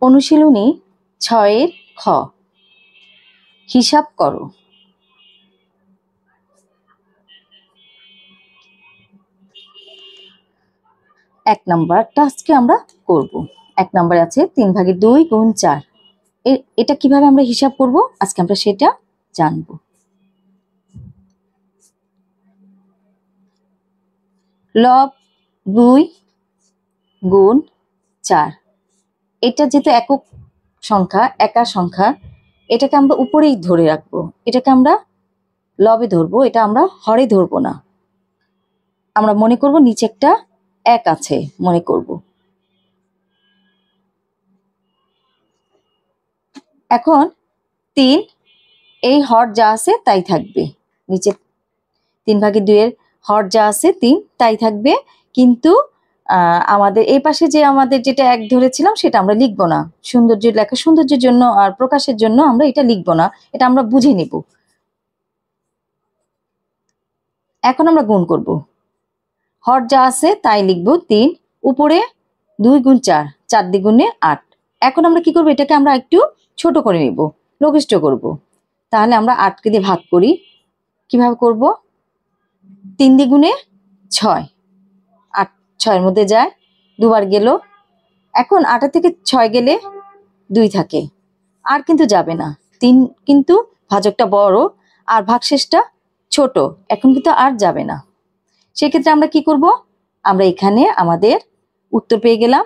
অনুশীলনী ৬ খ হিসাব করো। এক নাম্বারটা আজকে আমরা করব। এক নাম্বারে আছে 3/2 গুণ 4। এটা কিভাবে আমরা হিসাব করব আজকে আমরা সেটা জানব। লব 2 গুণ 4, এটা যেহেতু একক সংখ্যা, একা সংখ্যা, এটাকে আমরা উপরেই ধরে রাখবো। এটাকে আমরা লবে ধরবো, এটা আমরা হরে ধরবো না। আমরা মনে করব নিচে একটা এক আছে, মনে করব। এখন 3, এই হর যা আছে তাই থাকবে। নিচে 3/2 এর হর যা আছে 3 তাই থাকবে, কিন্তু আমাদের এই পাশে যে আমাদের যেটা এক ধরেছিলাম সেটা আমরা লিখবো না। লেখা সৌন্দর্যের জন্য আর প্রকাশের জন্য আমরা এটা লিখবো না, এটা আমরা বুঝে নিব। এখন আমরা গুণ করব। হর যা আছে তাই লিখবো 3, উপরে 2 গুণ 4, 4 দ্বিগুণে 8। এখন আমরা কি করব, এটাকে আমরা একটু ছোট করে নিব, লঘিষ্ঠ করব। তাহলে আমরা 8কে দিয়ে ভাগ করি। কিভাবে করব? 3 দ্বিগুণে 6, 8 6-এর মধ্যে যায়, দুবার গেল। এখন 8 থেকে 6 গেলে 2 থাকে, আর কিন্তু যাবে না। 3 কিন্তু ভাজকটা বড় আর ভাগশেষটা ছোট, এখন কিন্তু আর যাবে না। সেক্ষেত্রে আমরা কি করব, আমরা এখানে আমাদের উত্তর পেয়ে গেলাম।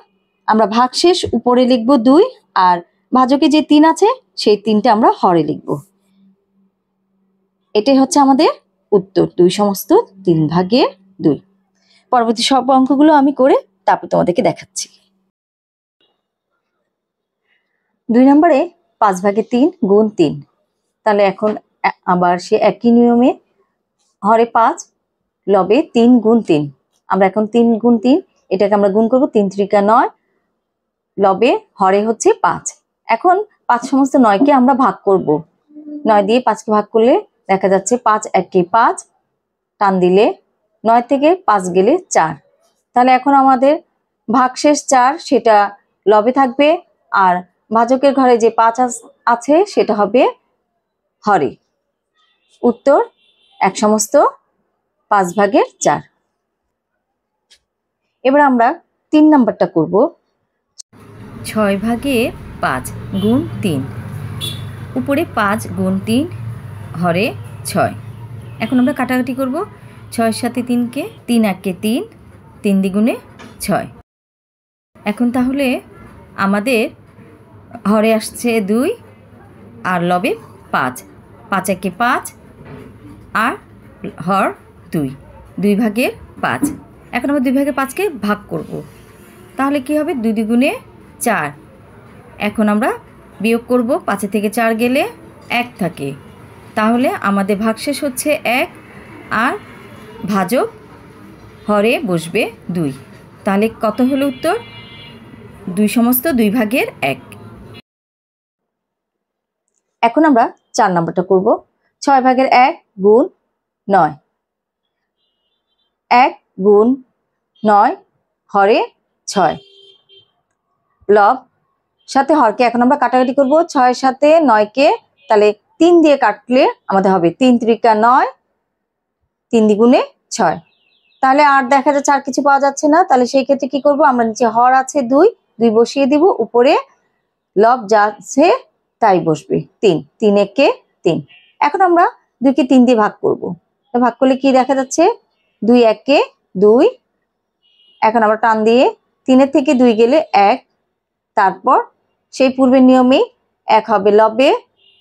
আমরা ভাগশেষ উপরে লিখব 2, আর ভাজকে যে 3 আছে সেই 3টা আমরা হরে লিখব। এটাই হচ্ছে আমাদের উত্তর, 2/3/2। পরবর্তী সব অঙ্কগুলো আমি করে তারপর তোমাদেরকে দেখাচ্ছি। 2 নম্বরে 5/3 গুণ 3। তাহলে এখন আবার সে একই নিয়মে হরে 5, লবে 3 গুণ 3। আমরা এখন 3 গুণ 3, এটাকে আমরা গুণ করব। 3 × 9, লবে হরে হচ্ছে 5। এখন 5 সমস্ত 9কে আমরা ভাগ করব। 9 দিয়ে 5কে ভাগ করলে দেখা যাচ্ছে 5 1 5, টান দিলে 9 থেকে 5 গেলে 4। তাহলে এখন আমাদের ভাগশেষ 4 সেটা লবে থাকবে, আর ভাজকের ঘরে যে 5 আছে সেটা হবে হরে। উত্তর 1/5/4। এবার আমরা 3 নাম্বারটা করব। 6/5 গুণ 3, উপরে 5 গুণ 3, হরে 6। এখন আমরা কাটাকাটি করব। 6-এর সাথে 3কে, 3 1 3, 3 দ্বিগুণে 6। এখন তাহলে আমাদের হরে আসছে 2 আর লবে 5, 5 1 5, আর হর 2, 2/5। এখন আমরা 2/5কে ভাগ করব। তাহলে কি হবে, 2 দ্বিগুণে 4। এখন আমরা বিয়োগ করব, 5 থেকে 4 গেলে 1 থাকে। তাহলে আমাদের ভাগশেষ হচ্ছে 1, আর ভাজক হরে বসবে 2। তাহলে কত হলো উত্তর? 2/2/1। এখন আমরা 4 নাম্বারটা করব। 6/1 গুণ 9। 1 গুণ 9, হরে 6। লব সাথে হরকে এখন আমরা কাটাকাটি করব। 6-এর সাথে 9কে তাহলে 3 দিয়ে কাটলে আমাদের হবে 3 × 9, 3 দ্বিগুণে 6। তাহলে আর দেখা যাচ্ছে আর কিছু পাওয়া যাচ্ছে না। তাহলে সেই ক্ষেত্রে কি করব, আমরা নিচে হর আছে 2 বসিয়ে দিব, উপরে লব যা আছে তাই বসবে 3, 3 1 3। এখন আমরা 2কে 3 দিয়ে ভাগ করব। ভাগ করলে কি দেখা যাচ্ছে, 2 1 2। এখন আমরা টান দিয়ে 3 থেকে 2 গেলে 1, তারপর সেই পূর্বের নিয়মেই 1 হবে লবে,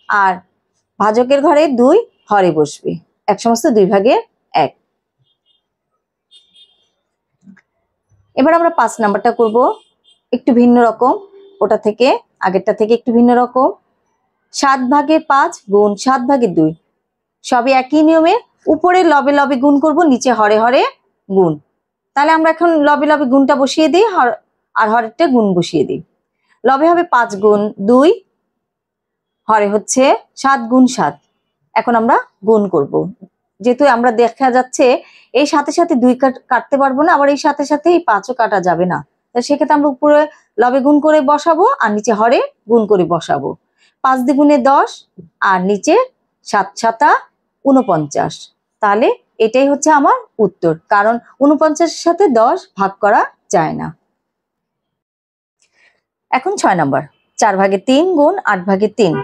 আর ভাজকের ঘরে 2 হরে বসবে। 1/2/1। এবার আমরা 5 নাম্বারটা করব, একটু ভিন্ন রকম, ওটা থেকে আগেরটা থেকে একটু ভিন্ন রকম। 7/5 গুণ 7/2, সবই একই নিয়মে। উপরে লবে লবে গুণ করব, নিচে হরে হরে গুণ। তাহলে আমরা এখন লবে লবে গুণটা বসিয়ে দিই, আর হরেরটা গুণ বসিয়ে দিই। লবে হবে 5 গুণ 2, হরে হচ্ছে 7 গুণ 7। এখন আমরা গুণ করব। যেহেতু আমরা দেখা যাচ্ছে এই সাথে সাথে 2 কাটতে পারবো না, আবার এই সাথে সাথে এই 5ও কাটা যাবে না। তো সেক্ষেত্রে আমরা উপরে লবে গুণ করে বসাবো আর নিচে হরে গুণ করে বসাবো। 5 দ্বিগুণে 10 আর নিচে 7 7 49। তাহলে এটাই হচ্ছে আমার উত্তর, কারণ 49-এর সাথে 10 ভাগ করা যায় না। এখন 6 নম্বর, 4 ভাগে 3 গুণ 8 ভাগে 3।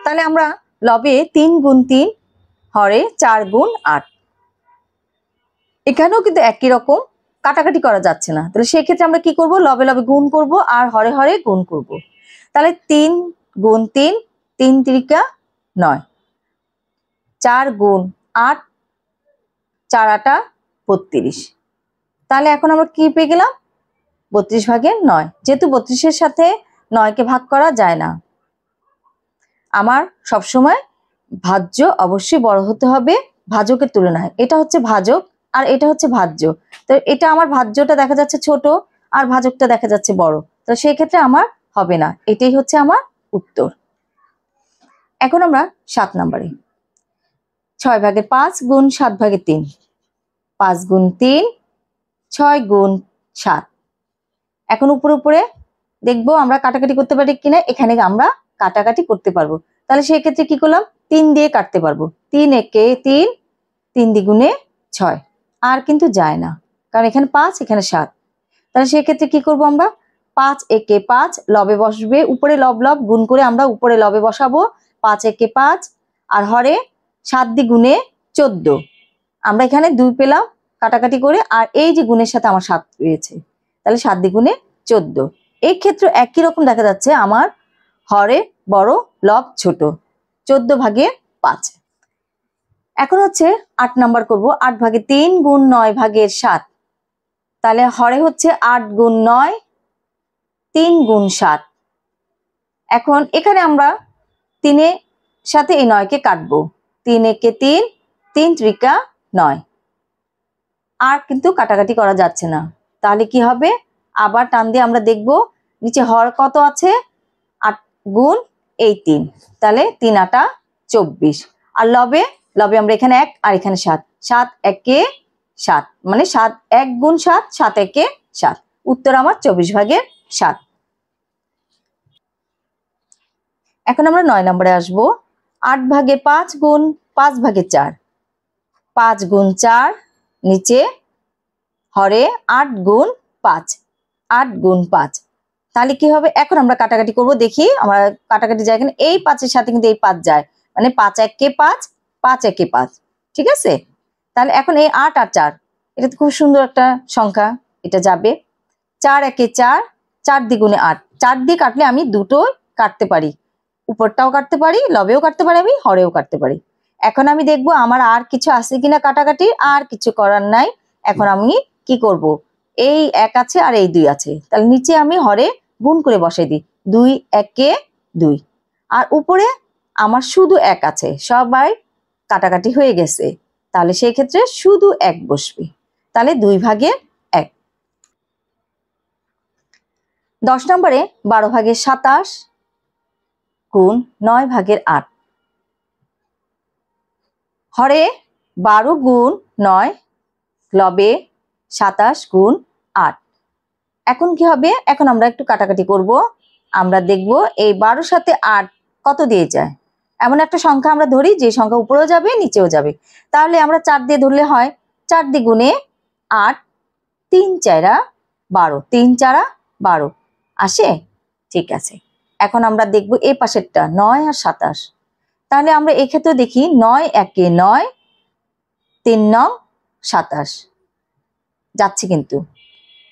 তাহলে আমরা লবে 3 গুণ 3, হরে 4 গুণ 8। এখানেও কিন্তু একই রকম, কাটাকাটি করা যাচ্ছে না। তাহলে সেই ক্ষেত্রে আমরা কি করব, লবে লবে গুণ করব আর হরে হরে গুণ করব। তাহলে 3 গুণ 3, 3 3 9, 4 গুণ 8, 4 8 32। তাহলে এখন আমরা কি পেয়ে গেলাম, 32 ভাগে 9। যেহেতু 32-এর সাথে 9-কে ভাগ করা যায় না, আমার সবসময় ভাজ্য অবশ্যই বড় হতে হবে ভাজকের তুলনায়। এটা হচ্ছে ভাজক আর এটা হচ্ছে ভাজ্য। তো এটা আমার ভাজ্যটা দেখা যাচ্ছে ছোট আর ভাজকটা দেখা যাচ্ছে বড়, তো সেই ক্ষেত্রে আমার হবে না। এটাই হচ্ছে আমার উত্তর। এখন আমরা 7 নম্বরে, 6 ভাগে 5 গুণ 7 ভাগে 3। 5 গুণ 3, 6 গুণ 7। এখন উপরে উপরে দেখবো আমরা কাটাকাটি করতে পারি কিনা। এখানে আমরা কাটাকাটি করতে পারবো। তাহলে সেই ক্ষেত্রে কি করলাম, 3 দিয়ে কাটতে পারবো। 3 একে 3, 3 দ্বিগুণে 6। আর কিন্তু যায় না, কারণ এখানে 5 এখানে 7। তাহলে সেই ক্ষেত্রে কি করব আমরা, 5 একে 5, লবে বসবে উপরে লব লব গুণ করে আমরা উপরে লবে বসাবো। 5 একে 5 আর হরে 7 দ্বিগুণে 14। আমরা এখানে 2 পেলাম কাটাকাটি করে, আর এই যে গুণের সাথে আমার 7 রয়েছে, তাহলে 7 দ্বিগুণে 14। এই ক্ষেত্রে একই রকম দেখা যাচ্ছে, আমার হরে বড় লব ছোট, 14 ভাগে 5। এখন হচ্ছে 8 নাম্বার করব, 8 ভাগে 3 গুণ 9 ভাগের 7। তাহলে হরে হচ্ছে 8 গুণ 9, 3 গুণ 7। এখন এখানে আমরা 3-এর সাথে এই 9-কে কাটবো। 3 একে 3, 3 3 9। আর কিন্তু কাটাকাটি করা যাচ্ছে না। তাহলে কি হবে, আবার টান দিয়ে আমরা দেখব নিচে হর কত আছে, 8 গুণ এই 3। তাহলে 3 8 24। আর লবে লবে আমরা এখানে 1 আর এখানে 7, 7 একে 7, মানে 7 1 গুণ 7, 7 একে 7। উত্তর আমার 24 ভাগের 7। এখন আমরা 9 নম্বরে আসবো, 8 ভাগে 5 গুণ 5 ভাগে 4। 5 গুণ 4, নিচে হরে 8 গুণ 5, 8 গুণ 5। তাহলে কি হবে, এখন আমরা কাটাকাটি করব। দেখি আমরা কাটাকাটি যায় এখানে, এই 5-এর সাথে কিন্তু এই 5 যায়, মানে 5 একে 5, 5 একে 5। ঠিক আছে, তাহলে এখন এই 8 আর 4, এটা তো খুব সুন্দর একটা সংখ্যা, এটা যাবে। 4 একে 4, 4 দ্বিগুণে 8। 4 দিয়ে কাটলে আমি দুটোই কাটতে পারি, উপরটাও কাটতে পারি, লবেও কাটতে পারি, আমি হরেও কাটতে পারি। এখন আমি দেখবো আমার আর কিছু আছে কিনা কাটাকাটি, আর কিছু করার নাই। এখন আমি কি করব, এই 1 আছে আর এই 2 আছে, তাহলে নিচে আমি হরে গুণ করে বসাই দিই। 2 একে 2, আর উপরে আমার শুধু 1 আছে, সবাই কাটাকাটি হয়ে গেছে। তাহলে সেই ক্ষেত্রে শুধু 1 বসবে, তাহলে 2 ভাগে 1। 10 নম্বরে 12 ভাগের 27 গুণ 9 ভাগের 8। হরে 12 গুণ 9, লবে 27 গুণ 8। এখন কি হবে, এখন আমরা একটু কাটাকাটি করব। আমরা দেখব এই 12 সাথে 8 কত দিয়ে যায়। এমন একটা সংখ্যা আমরা ধরি যে সংখ্যা উপরেও যাবে নিচেও যাবে। তাহলে আমরা 4 দিয়ে ধরলে হয়, 4 দ্বিগুণে 8, 3 4 12, 3 4 12 আসে। ঠিক আছে, এখন আমরা দেখব এই পাশেরটা 9 আর 27। তাহলে আমরা এক্ষেত্রে দেখি 9 একে 9, 3 9 27 যাচ্ছে কিন্তু।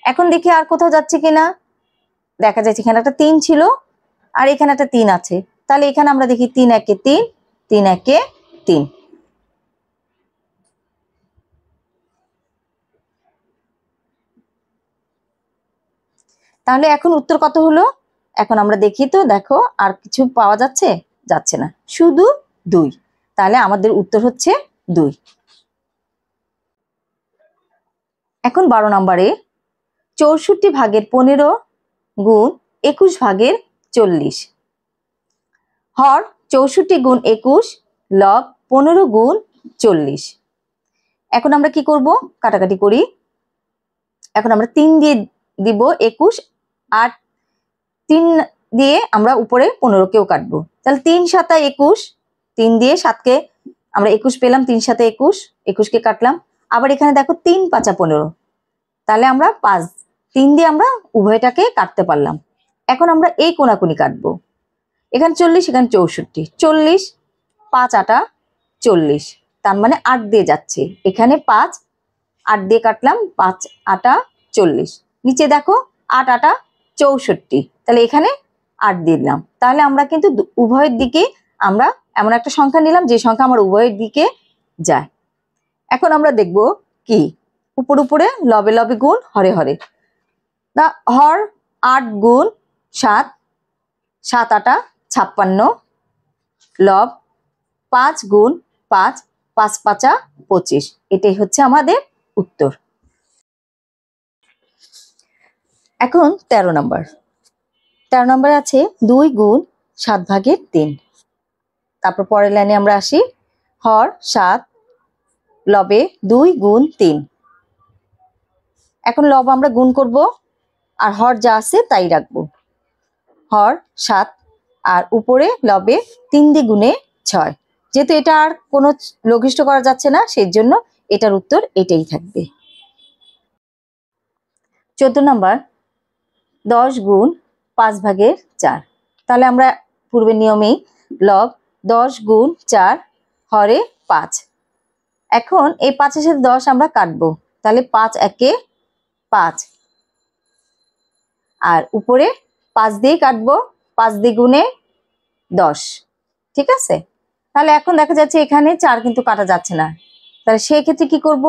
এখন দেখি আর কোথাও যাচ্ছে কিনা, দেখা যাচ্ছে এখানে একটা 3 ছিল আর এখানে একটা 3 আছে। তাহলে এখানে আমরা দেখি 3 একে 3, 3 একে 3। তাহলে এখন উত্তর কত হলো, এখন আমরা দেখি তো, দেখো আর কিছু পাওয়া যাচ্ছে, যাচ্ছে না, শুধু 2। তাহলে আমাদের উত্তর হচ্ছে 2। এখন 12 নম্বরে 64 ভাগের 15 গুণ 21 ভাগের 40। হর 64 গুণ 21, লব 15 গুণ 40। এখন আমরা কি করব, কাটাকাটি করি। এখন আমরা 3 দিয়ে দিব 21, আর 3 দিয়ে আমরা উপরে 15কেও কাটবো। তাহলে 3 7 21, 3 দিয়ে 7কে আমরা 21 পেলাম, 3 7 21, 21কে কাটলাম। আবার এখানে দেখো 3 5 15, তাহলে আমরা 3 দিয়ে আমরা উভয়টাকে কাটতে পারলাম। এখন আমরা এই কোনাকুনি কাটবো, এখানে 40, এখানে 64, 40 5 8 40, তার মানে 8 দিয়ে যাচ্ছে। এখানে 5 8 দিয়ে কাটলাম, 5 8 40, নিচে দেখো 8 8 64, তাহলে এখানে 8 দিলাম। তাহলে আমরা কিন্তু উভয়ের দিকে আমরা এমন একটা সংখ্যা নিলাম যে সংখ্যা আমার উভয়ের দিকে যায়। এখন আমরা দেখব কি, উপর উপরে লবে লবে গুণ হরে হরে। না, হর 8 গুণ 7, 7 8 56, লব 5 গুণ 5, 5 5 25, এটাই হচ্ছে আমাদের উত্তর। এখন 13 নম্বর। 13 নম্বর আছে 2 গুণ 7 ভাগের 3। তারপর পরের লাইনে আমরা আসি, হর 7, লবে 2 গুণ 3। এখন লব আমরা গুণ করব, আর হর যা আছে তাই রাখবো। হর 7, আর উপরে লবে 3 দিয়ে গুণে 6। যেহেতু এটা আর কোনো লঘিষ্ঠ করা যাচ্ছে না, সেই জন্য এটার উত্তর এটাই থাকবে। 14 নম্বর 10 গুণ 5 ভাগের 4। তাহলে আমরা পূর্বের নিয়মেই লব 10 গুণ 4 হরে 5। এখন এই 5-এর সাথে 10 আমরা কাটবো, তাহলে 5 একে 5, আর উপরে 5 দিয়ে কাটবো, 5 দ্বিগুণে 10, ঠিক আছে। তাহলে এখন দেখা যাচ্ছে এখানে 4 কিন্তু কাটা যাচ্ছে না, তাহলে সেই ক্ষেত্রে কি করব,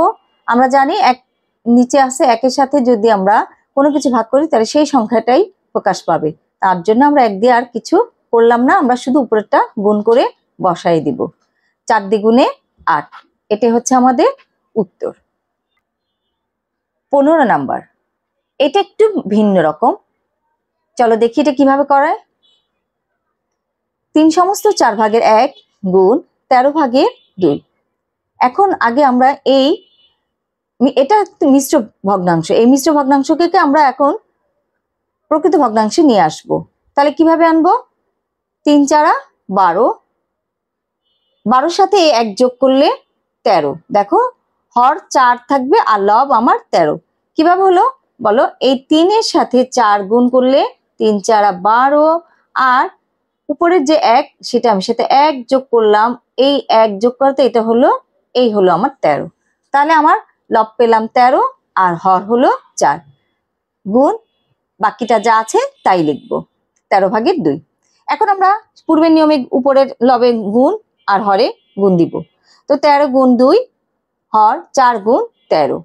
আমরা জানি এক নিচে আছে, একের সাথে যদি আমরা কোনো কিছু ভাগ করি তাহলে সেই সংখ্যাটাই প্রকাশ পাবে। তার জন্য আমরা 1 দিয়ে আর কিছু করলাম না, আমরা শুধু উপরেরটা গুণ করে বসাই দিব। 4 দ্বিগুণে 8, এটাই হচ্ছে আমাদের উত্তর। 15 নাম্বার, এটা একটু ভিন্ন রকম, চলো দেখি এটা কিভাবে করায়। 3 সমস্ত 4 ভাগের 1 গুণ 13 ভাগের 2। এখন আগে আমরা এটা মিশ্র ভগ্নাংশ, এই মিশ্র ভগ্নাংশকে আমরা এখন প্রকৃত ভগ্নাংশে নিয়ে আসব। তাহলে কিভাবে আনবো, 3 4 12, 12 সাথে 1 যোগ করলে 13। দেখো হর 4 থাকবে আর লব আমার 13। কিভাবে হলো বলো, এই 3-এর সাথে 4 গুণ করলে 3 4 12, আর উপরের যে 1 সেটা আমি সাথে 1 যোগ করলাম, এই 1 যোগ করতে এটা হলো, এই হলো আমার 13। তাহলে আমার লব পেলাম 13 আর হর হলো 4, গুণ বাকিটা যা আছে তাই লিখবো, 13 ভাগের 2। এখন আমরা পূর্বের নিয়মে উপরের লবে গুণ আর হরে গুণ দিব, তো 13 গুণ 2 হর 4 গুণ 13।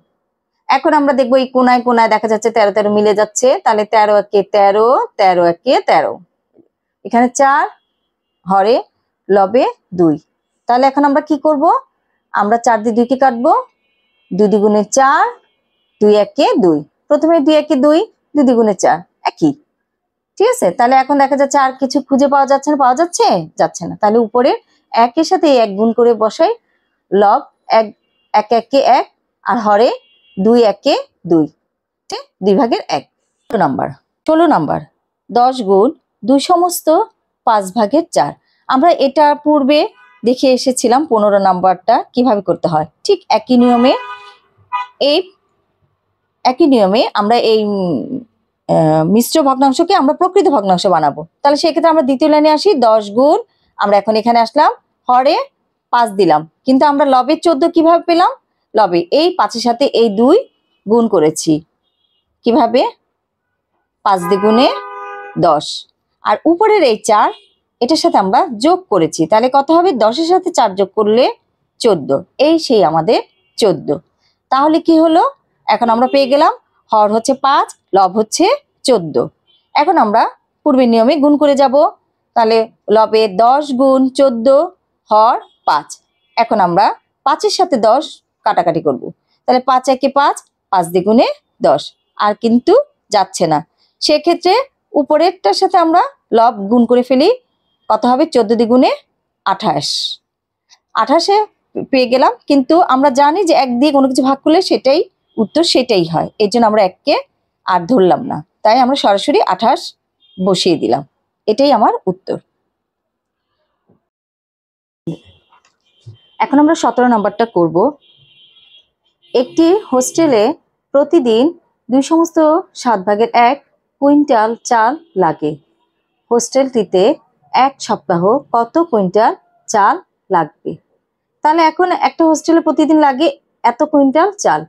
এখন আমরা দেখবো এই কোনায় কোনায় দেখা যাচ্ছে 13 13 মিলে যাচ্ছে, তাহলে 13 একে 13, 13 একে 13, এখানে 4 হরে লবে 2। তাহলে এখন আমরা কি করব, আমরা 4 দিয়ে 2 কে কাটবো, 2 দ্বিগুণে 4, 2 একে 2, প্রথমে 2 একে 2, 2 দ্বিগুণে 4 একই, ঠিক আছে। তাহলে এখন দেখা যাচ্ছে আর কিছু খুঁজে পাওয়া যাচ্ছে না, পাওয়া যাচ্ছে যাচ্ছে না, তাহলে উপরে 1 এর সাথে 1 গুণ করে বসাই, লব 1 1 একে 1 আর হরে 2 একে 2, 2 ভাগের 1। 16 নাম্বার 10 গুণ 2 সমস্ত 5 ভাগের 4। আমরা এটা পূর্বে দেখে এসেছিলাম 15 নাম্বারটা কিভাবে করতে হয়, ঠিক একই নিয়মে আমরা এই মিশ্র ভগ্নাংশকে আমরা প্রকৃত ভগ্নাংশ বানাবো। তাহলে সেক্ষেত্রে আমরা দ্বিতীয় লাইনে আসি, 10 গুণ, আমরা এখন এখানে আসলাম, হরে 5 দিলাম, কিন্তু আমরা লবে 14 কিভাবে পেলাম, লবে এই 5-এর সাথে এই 2 গুণ করেছি, কিভাবে 5 দ্বিগুণে 10, আর উপরের এই 4 এটার সাথে আমরা যোগ করেছি, তাহলে কত হবে, 10-এর সাথে 4 যোগ করলে 14, এই সেই আমাদের 14। তাহলে কি হলো, এখন আমরা পেয়ে গেলাম হর হচ্ছে 5, লব হচ্ছে 14। এখন আমরা পূর্বের নিয়মে গুণ করে যাব, তাহলে লবে 10 গুণ 14 হর 5। এখন আমরা 5-এর সাথে 10 কাটাকাটি করব, তাহলে 5 একে 5, 5 দ্বিগুণে 10, আর কিন্তু যাচ্ছে না, সেক্ষেত্রে উপরেরটার সাথে আমরা লব গুণ করে ফেলি, কত হবে, 14 দ্বিগুণে 28, 28-এ পেয়ে গেলাম। কিন্তু আমরা জানি যে 1 দিয়ে কোনো কিছু ভাগ করলে সেটাই উত্তর, সেটাই হয়, এই জন্য আমরা 1কে আর ধরলাম না, তাই আমরা সরাসরি 28 বসিয়ে দিলাম। এটাই আমার উত্তর। এখন আমরা 17 নম্বরটা করব। একটি হোস্টেলে প্রতিদিন 2/7 কুইন্টাল চাল লাগে। হোস্টেলটিতে 1 সপ্তাহ কত কুইন্টাল চাল লাগবে? তাহলে এখন একটা হোস্টেলে প্রতিদিন লাগে এত কুইন্টাল চাল,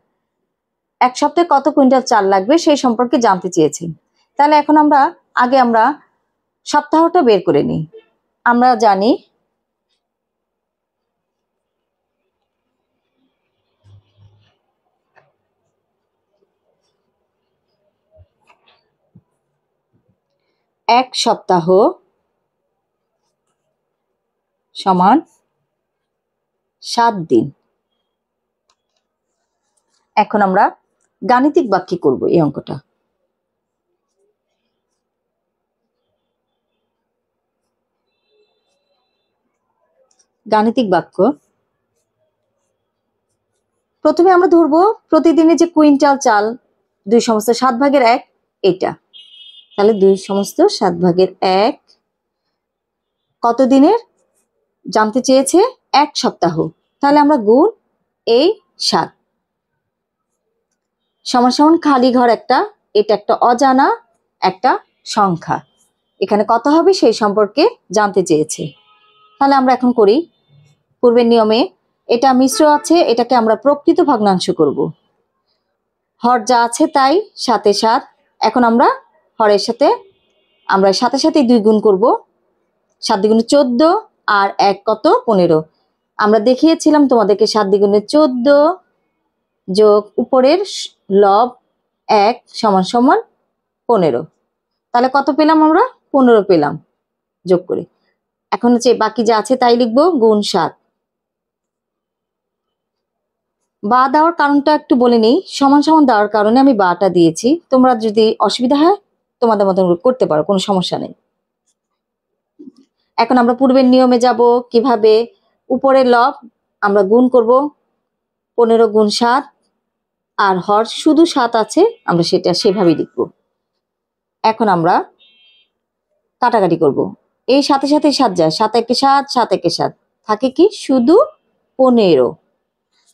1 সপ্তাহে কত কুইন্টাল চাল লাগবে সেই সম্পর্কে জানতে চেয়েছেন। তাহলে এখন আমরা সপ্তাহটা বের করে নিই। আমরা জানি এক সপ্তাহ সমান 7 দিন। এখন আমরা গাণিতিক বাক্যে করব এই অঙ্কটা। গাণিতিক বাক্য, প্রথমে আমরা ধরবো প্রতিদিনে যে কুইন্টাল চাল 2/7 এটা। তাহলে 2/7 কত দিনের জানতে চেয়েছে? 1 সপ্তাহ। তাহলে আমরা গুণ এই 7 সমান সমান খালি ঘর একটা, এটা একটা অজানা একটা সংখ্যা, এখানে কত হবে সেই সম্পর্কে জানতে চেয়েছে। তাহলে আমরা এখন করি পূর্বের নিয়মে। এটা মিশ্র আছে, এটাকে আমরা প্রকৃত ভগ্নাংশ করব। হর যা আছে তাই 7 এ 7। এখন আমরা হরের সাথে আমরা সাথে 2 গুণ করব। 7 দ্বিগুণে 14 আর 1 কত? 15। আমরা দেখিয়েছিলাম তোমাদেরকে 7 দ্বিগুণে 14 যোগ উপরের লব 1 সমান সমান 15। তাহলে কত পেলাম? আমরা 15 পেলাম যোগ করে। এখন হচ্ছে বাকি যা আছে তাই লিখবো, গুণ 7। বা দেওয়ার কারণটা একটু বলে নেই। সমান সমান দেওয়ার কারণে আমি বাটা দিয়েছি, তোমরা যদি অসুবিধা হয় তোমাদের মতন করতে পারো, কোনো সমস্যা নেই। এখন আমরা পূর্বের নিয়মে যাব কিভাবে। উপরের লব আমরা গুণ করব, 15 গুণ 7, আর হর শুধু 7 আছে, আমরা সেটা সেভাবেই লিখব। এখন আমরা কাটাকাটি করব। এই সাথে 7 যায়, 7 একে 7, 7 একে 7, থাকে কি? শুধু 15।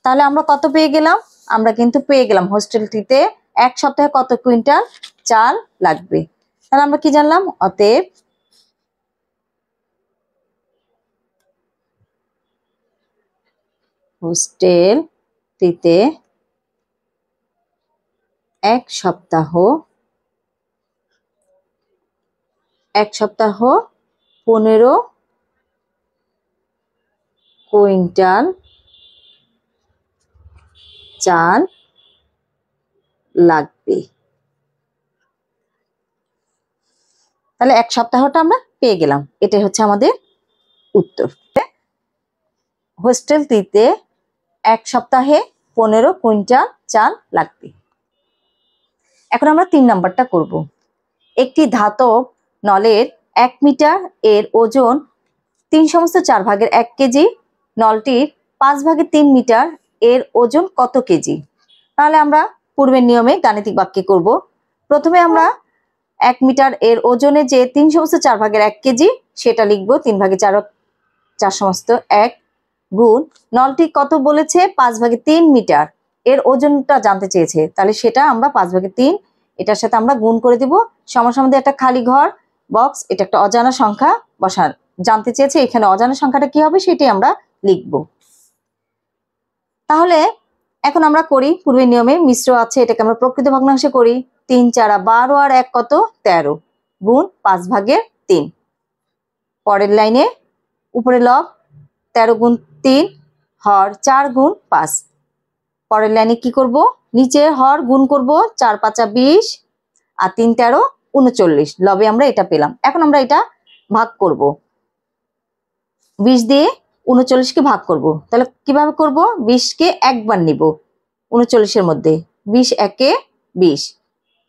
তাহলে আমরা কত পেয়ে গেলাম? আমরা কিন্তু পেয়ে গেলাম হোস্টেলটিতে 1 সপ্তাহে কত কুইন্টাল চাল লাগবে। তাহলে আমরা কি জানলাম? অতএব হোস্টেলটিতে 1 সপ্তাহ 15 কুইন্টাল চাল লাগবে। তাহলে 1 সপ্তাহটা আমরা পেয়ে গেলাম। এটাই হচ্ছে আমাদের উত্তর। হোস্টেলটিতে 1 সপ্তাহে 15 কুইন্টাল চাল লাগবে। এখন আমরা 3 নাম্বারটা করব। একটি ধাতব নলের 1 মিটার এর ওজন 3/4 কেজি। নলটির 5/3 মিটার এর ওজন কত কেজি? তাহলে আমরা পূর্বের নিয়মে গাণিতিক বাক্যে করব। প্রথমে আমরা 1 মিটার এর ওজনে যে 3/4 কেজি সেটা লিখবো, 3/4 গুণ নলটি কত বলেছে? 5/3 মিটার এর ওজনটা জানতে চেয়েছে। তাহলে সেটা আমরা 5/3 এটার সাথে আমরা গুণ করে দিব। সমান সমান একটা খালি ঘর বক্স, এটা একটা অজানা সংখ্যা বসান জানতে চেয়েছে, এখানে অজানা সংখ্যাটা কি হবে সেটাই আমরা লিখব। তাহলে এখন আমরা করি পূর্বের নিয়মে। মিশ্র আছে, এটাকে আমরা প্রকৃত ভগ্নাংশে করি। 3 4 12 আর 1 কত? 13 গুণ 5/3। পরের লাইনে উপরে লব 13 গুণ 3 হর 4 গুণ 5। পরের লাইনে কি করব? নিচে হর গুণ করব, 4 5 20 আর 3 13 39। লবে আমরা এটা পেলাম। এখন আমরা এটা ভাগ করব, 20 দিয়ে 39 কে ভাগ করব। তাহলে কিভাবে করব? 20 কে একবার নিব 39 এর মধ্যে, 20 একে 20।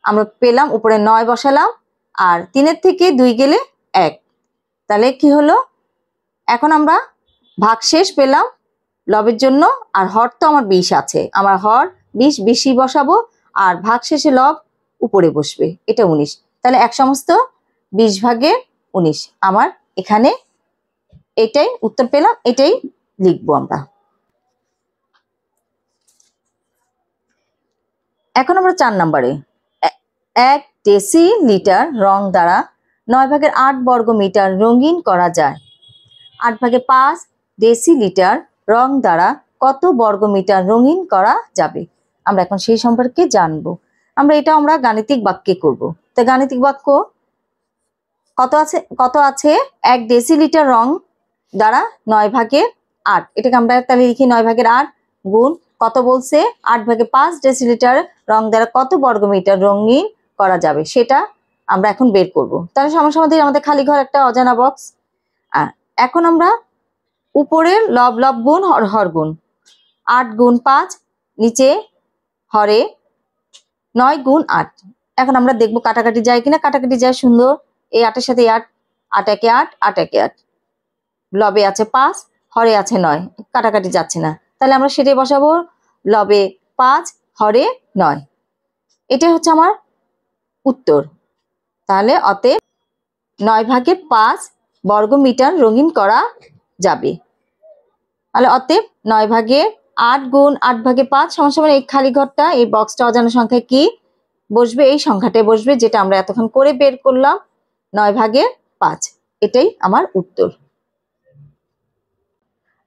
আমরা পেলাম, উপরে 9 বসালাম, আর 3 থেকে 2 গেলে 1। তাহলে কি হলো? এখন আমরা ভাগশেষ পেলাম লবের জন্য, আর হর তো আমার 20 আছে, আমার হর 20 বেশি বসাবো, আর ভাগশেষে লব উপরে বসবে, এটা 19। তাহলে 1 সমস্ত 20 ভাগের 19 আমার এখানে এটাই উত্তর পেলাম, এটাই লিখবো আমরা। এখন আমরা 4 নম্বরে 1 ডেসিলিটার রং দ্বারা 9 ভাগের 8 বর্গ মিটার রঙিন করা যায়। 8 ভাগের 5 ডেসিলিটার রং দ্বারা কত বর্গ মিটার রঙিন করা যাবে? আমরা এখন সেই সম্পর্কে জানবো। আমরা গাণিতিক বাক্যে করব। তো গাণিতিক বাক্য কত আছে 1 ডেসিলিটার রং দ্বারা 9 ভাগের 8, এটাকে আমরা তাহলে লিখি 9 ভাগের 8 গুণ কত বলছে 8 ভাগের 5 ডেসিলিটার রং দ্বারা কত বর্গমিটার রঙিন করা যাবে সেটা আমরা এখন বের করব। তাহলে সমস্যার আমাদের খালি ঘর একটা অজানা বক্স। এখন আমরা উপরের লব লব গুণ হর হর গুণ 8 গুণ 5 নিচে হরে 9 গুণ 8। এখন আমরা দেখবো কাটাকাটি যায় কিনা। কাটাকাটি যায় সুন্দর, এই 8 এর সাথে 8, 8 একে 8, 8 একে 8, লবে আছে 5, হরে আছে 9, কাটাকাটি যাচ্ছে না, তাহলে আমরা সেটাই বসাবো, লবে 5 হরে 9, এটাই হচ্ছে আমার উত্তর। তাহলে অতএব 9 ভাগের 5 বর্গ মিটার রঙিন করা যাবে। তাহলে অতএব 9 ভাগের 8 গুণ 8 ভাগের 5 সমান এই খালি ঘরটা, এই বক্সটা অজানা সংখ্যায় কি বসবে? এই সংখ্যাটাই বসবে যেটা আমরা এতক্ষণ করে বের করলাম, 9 ভাগের 5, এটাই আমার উত্তর।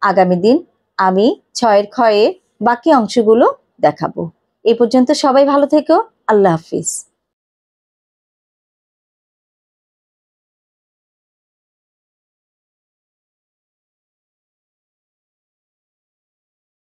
আগামী দিন আমি 6 খ এর বাকি অংশগুলো দেখাবো। এই পর্যন্ত সবাই ভালো থেকো। আল্লাহ হাফিজ।